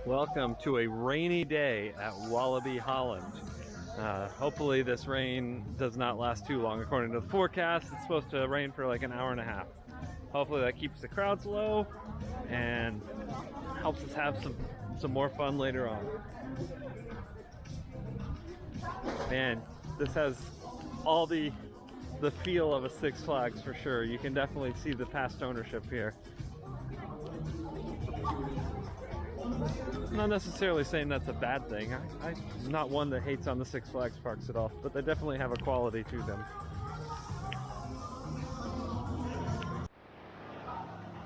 Welcome to a rainy day at Walibi Holland. Hopefully this rain does not last too long. According to the forecast, it's supposed to rain for like an hour and a half. Hopefully that keeps the crowds low and helps us have some more fun later on. Man, this has all the feel of a Six Flags for sure. You can definitely see the past ownership here. I'm not necessarily saying that's a bad thing. I'm not one that hates on the Six Flags parks at all, but they definitely have a quality to them.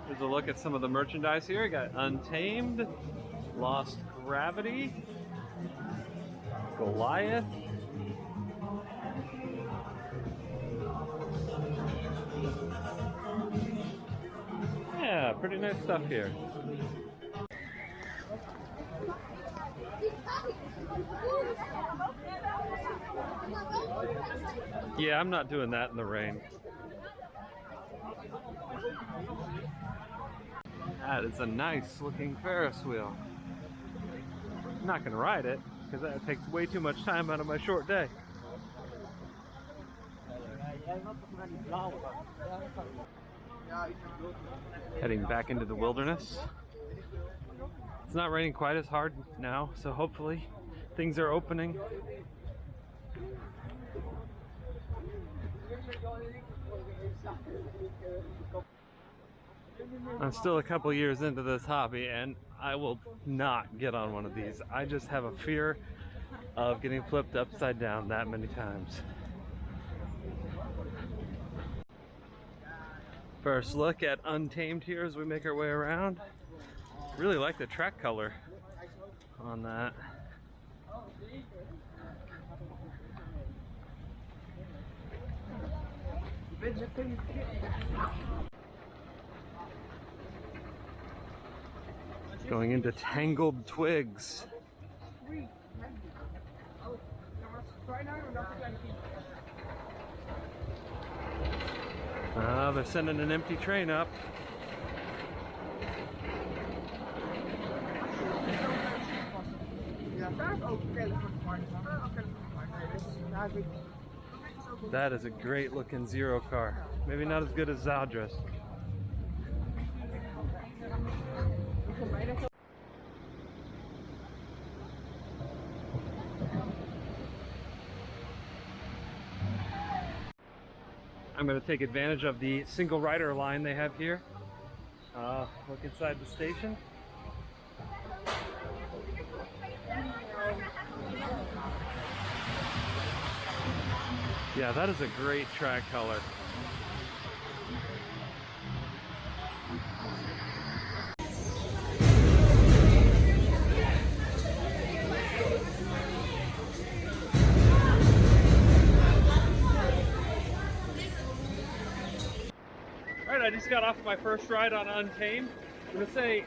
Here's a look at some of the merchandise here. We got Untamed, Lost Gravity, Goliath, yeah, pretty nice stuff here. Yeah, I'm not doing that in the rain. That is a nice looking Ferris wheel. I'm not gonna ride it because that takes way too much time out of my short day. Heading back into the wilderness. It's not raining quite as hard now, so hopefully things are opening. I'm still a couple years into this hobby and I will not get on one of these. I just have a fear of getting flipped upside down that many times. First look at Untamed here as we make our way around. Really like the track color on that. Going into Tangled Twigs. They're sending an empty train up. That is a great looking Zero car. Maybe not as good as Zadra's. I'm going to take advantage of the single rider line they have here. Look inside the station. Yeah, that is a great track color. Alright, I just got off of my first ride on Untamed. I'm going to say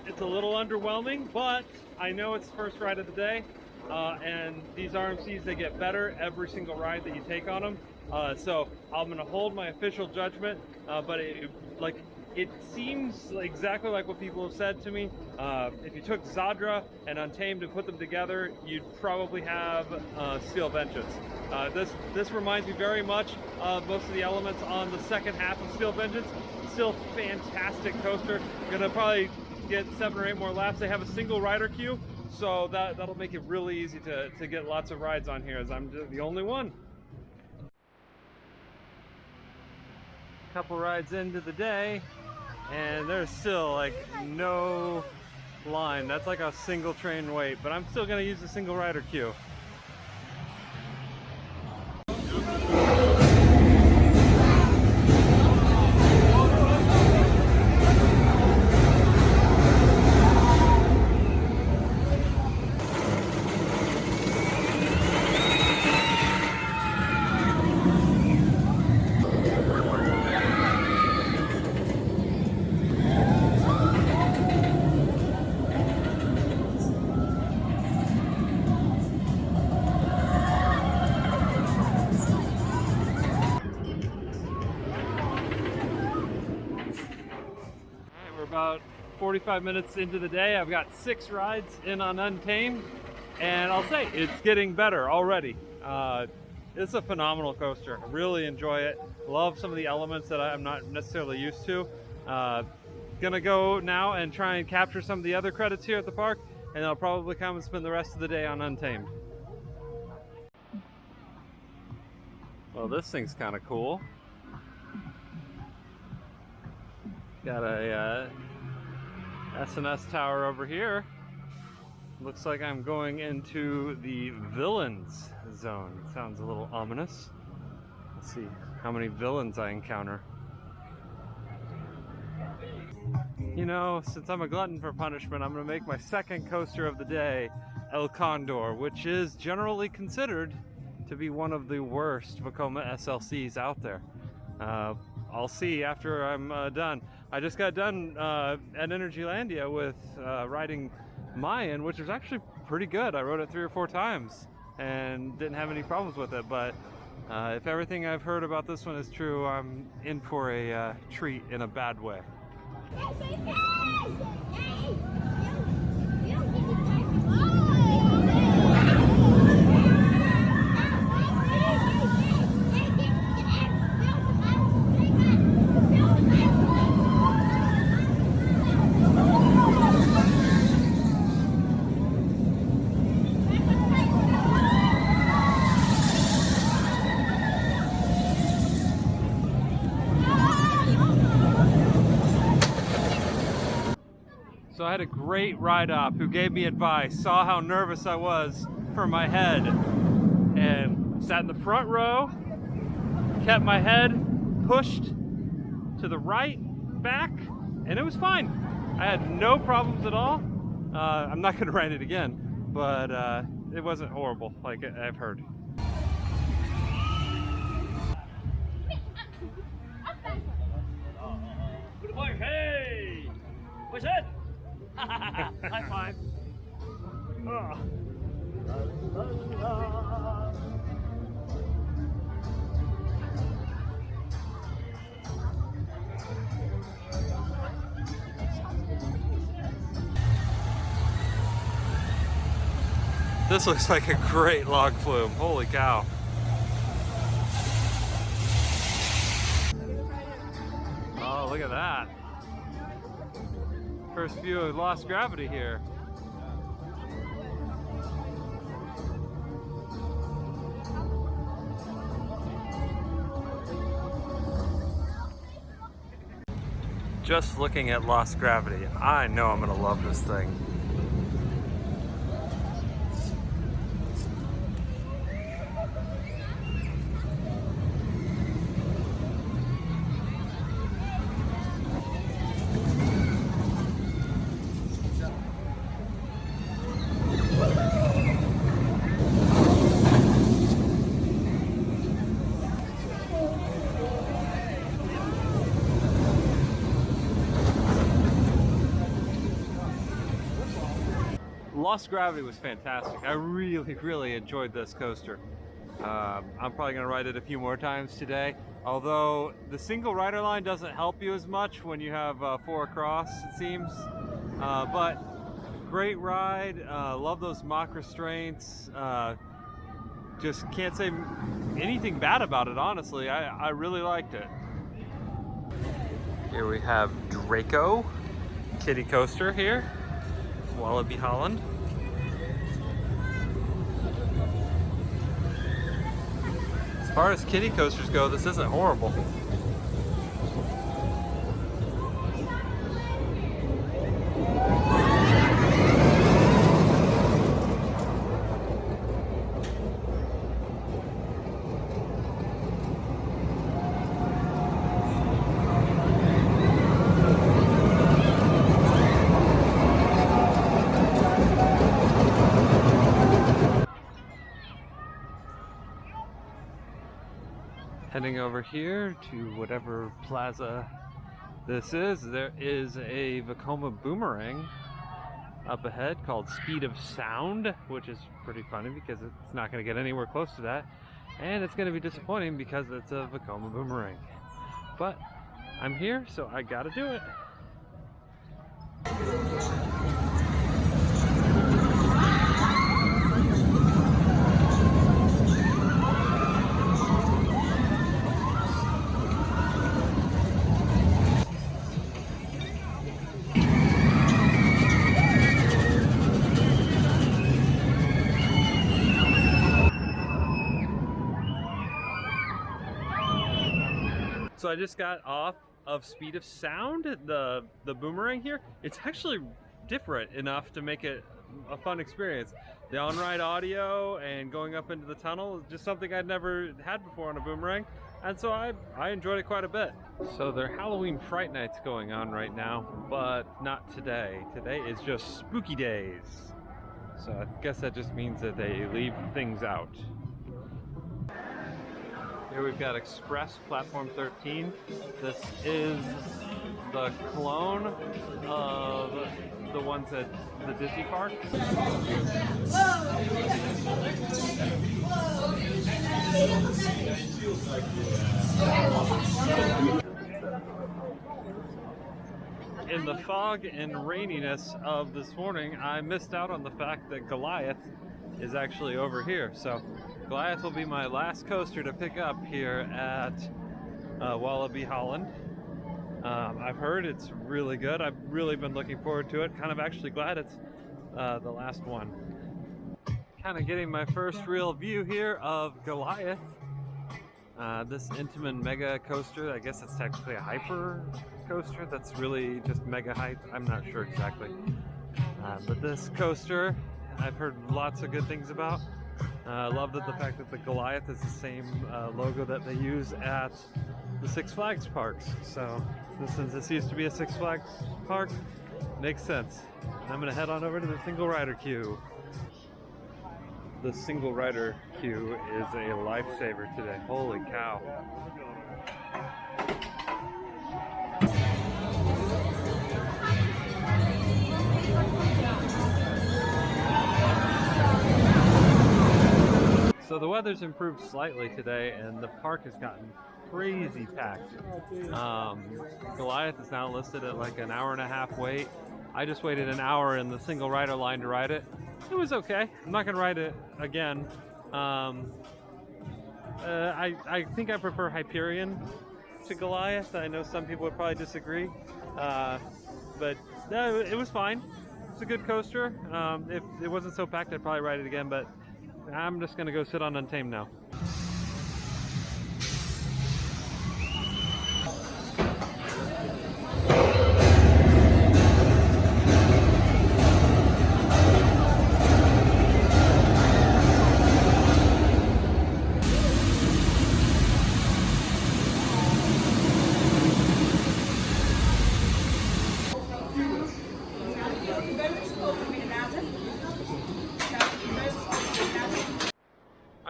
it's a little underwhelming, but I know it's the first ride of the day. And these RMCs, they get better every single ride that you take on them. So I'm going to hold my official judgment, but it seems exactly like what people have said to me. If you took Zadra and Untamed and put them together, you'd probably have steel benches. This reminds me very much of most of the elements on the second half of Steel Vengeance. Still fantastic coaster. Gonna probably get 7 or 8 more laps. They have a single rider queue, so that'll make it really easy to get lots of rides on here, as I'm the only one. Couple rides into the day, and there's still like no line. That's like a single train wait, but I'm still gonna use the single rider queue. about 45 minutes into the day. I've got 6 rides in on Untamed, and I'll say it's getting better already. It's a phenomenal coaster. I really enjoy it. Love some of the elements that I'm not necessarily used to. Gonna go now and try and capture some of the other credits here at the park, and I'll probably come and spend the rest of the day on Untamed. Well, this thing's kind of cool. Got a S&S tower over here. Looks like I'm going into the villains zone. Sounds a little ominous. Let's see how many villains I encounter. You know, since I'm a glutton for punishment, I'm going to make my second coaster of the day El Condor, which is generally considered to be one of the worst Vekoma SLCs out there. I'll see after I'm done. I just got done at Energylandia with riding Mayan, which was actually pretty good. I rode it 3 or 4 times and didn't have any problems with it, but if everything I've heard about this one is true, I'm in for a treat in a bad way. So I had a great ride-op who gave me advice, saw how nervous I was for my head, and sat in the front row, kept my head pushed to the right, back, and it was fine. I had no problems at all. I'm not going to ride it again, but it wasn't horrible like I've heard. Good boy, hey! What's that? High five. Oh. This looks like a great log flume. Holy cow. Oh, look at that. First view of Lost Gravity here. Just looking at Lost Gravity, I know I'm gonna love this thing. Lost Gravity was fantastic. I really enjoyed this coaster. I'm probably going to ride it a few more times today, although the single rider line doesn't help you as much when you have 4 across, it seems. But great ride. Love those mock restraints. Just can't say anything bad about it, honestly. I really liked it. Here we have Draco, kiddie coaster here, Walibi Holland. As far as kiddie coasters go, this isn't horrible. Heading over here to whatever plaza this is, there is a Vekoma boomerang up ahead called Speed of Sound, which is pretty funny because it's not going to get anywhere close to that, and it's going to be disappointing because it's a Vekoma boomerang. But I'm here, so I gotta do it. So I just got off of Speed of Sound, the boomerang here. It's actually different enough to make it a fun experience. The on-ride audio and going up into the tunnel is just something I'd never had before on a boomerang, and so I enjoyed it quite a bit. So there are Halloween Fright Nights going on right now, but not today. Today is just Spooky Days. So I guess that just means that they leave things out. Here we've got Express Platform 13. This is the clone of the ones at the Disney park. In the fog and raininess of this morning, I missed out on the fact that Goliath is actually over here. So Goliath will be my last coaster to pick up here at Walibi Holland. I've heard it's really good. I've really been looking forward to it. Kind of actually glad it's the last one. Kind of getting my first real view here of Goliath. This Intamin mega coaster, I guess it's technically a hyper coaster that's really just mega height. I'm not sure exactly. But this coaster, I've heard lots of good things about. I love that the fact that the Goliath is the same logo that they use at the Six Flags parks. So since this used to be a Six Flags park, makes sense. I'm gonna head on over to the single rider queue. The single rider queue is a lifesaver today. Holy cow. So the weather's improved slightly today and the park has gotten crazy packed. Goliath is now listed at like an hour and a half wait. I just waited an hour in the single rider line to ride it. It was okay. I'm not gonna ride it again. I think I prefer Hyperion to Goliath. I know some people would probably disagree, but it was fine. It's a good coaster. If it wasn't so packed, I'd probably ride it again, but I'm just gonna go sit on Untamed now.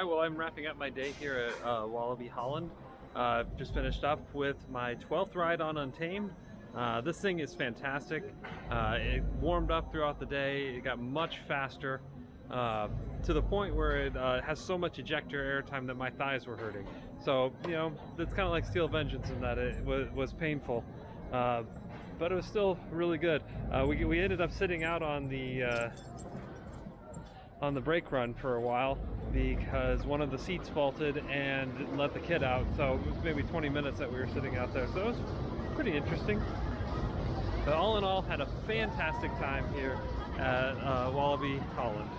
Well, I'm wrapping up my day here at Walibi Holland. Just finished up with my 12th ride on Untamed. This thing is fantastic. It warmed up throughout the day. It got much faster to the point where it has so much ejector air time that my thighs were hurting. So, you know, it's kind of like Steel Vengeance in that it was painful. But it was still really good. We ended up sitting out on the brake run for a while because one of the seats faulted and let the kid out. So it was maybe 20 minutes that we were sitting out there. So it was pretty interesting. But all in all, had a fantastic time here at Walibi Holland.